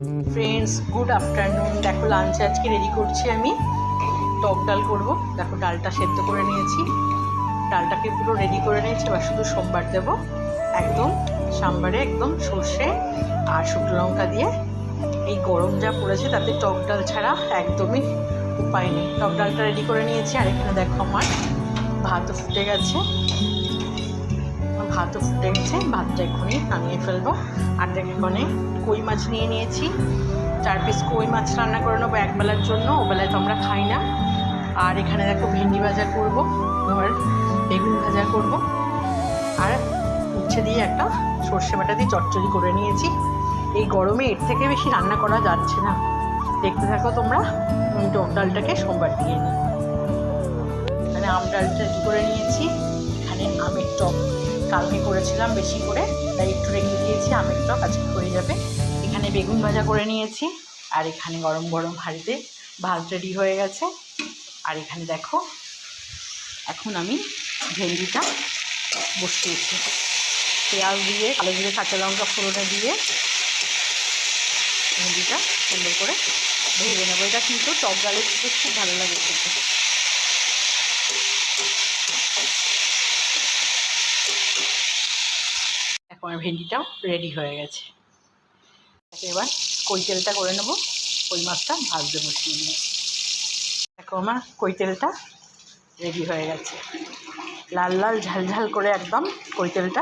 Friends good afternoon. देखो launch आज के रेडी करছি আমি টক ডাল করব। দেখো ডালটা সেদ্ধ করে নিয়েছি, ডালটাকে পুরো রেডি করে নিয়েছি। এবার শুধু সোমবার দেব একদম সাম্বারে, একদম সর্ষে আর শুকনো লঙ্কা দিয়ে। এই গরম যা পড়েছে তাতে টক ডাল ছাড়া একদমই উপায় নেই। টক ডালটা রেডি করে নিয়েছি। আর এখানে দেখো আমার ভাতও ফুটে গেছে, ভাতটা এক্ষুনি নামিয়ে ফেলবো। আর দেখো এখানে কই মাছ নিয়ে নিয়েছি, 4 পিস কই মাছ রান্না করে নেবো একবেলার জন্য, ওবেলায় তো আমরা খাই না। আর এখানে দেখো ভেন্ডি ভাজা করবো, আর বেগুন ভাজা করবো, আর উচ্ছে দিয়ে একটা সর্ষে বাটা দিয়ে চচ্চড়ি করে নিয়েছি। এই গরমে এর থেকে বেশি রান্না করা যাচ্ছে না। দেখতে থাকো তোমরা। আমি টক ডালটাকে সোমবার দিয়ে নিই। এখানে আম ডালটা রেডি করে নিয়েছি। এখানে আমের টক কালকে করেছিলাম বেশি করে, তাই একটু রেখে দিয়েছি। আমের টক আজকে হয়ে যাবে। এখানে বেগুন ভাজা করে নিয়েছি। আর এখানে গরম গরম হাঁড়িতে ভাত রেডি হয়ে গেছে। আর এখানে দেখো এখন আমি ভেন্ডিটা বসিয়েছি, পেঁয়াজ দিয়ে কালো জিরে কাঁচা লঙ্কা ফোড়নে দিয়ে ভেন্ডিটা সুন্দর করে ভেজে নেবো। এটা কিন্তু টক ডালের সাথে খুব ভালো লাগে খেতে। এখন আমার ভেন্ডিটাও রেডি হয়ে গেছে। এবার কই তেলটা করে নেবো, কই মাছটা ভাজতে বসিয়ে নিয়ে। দেখো আমার কই তেলটা রেডি হয়ে গেছে, লাল লাল ঝাল ঝাল করে একদম কই তেলটা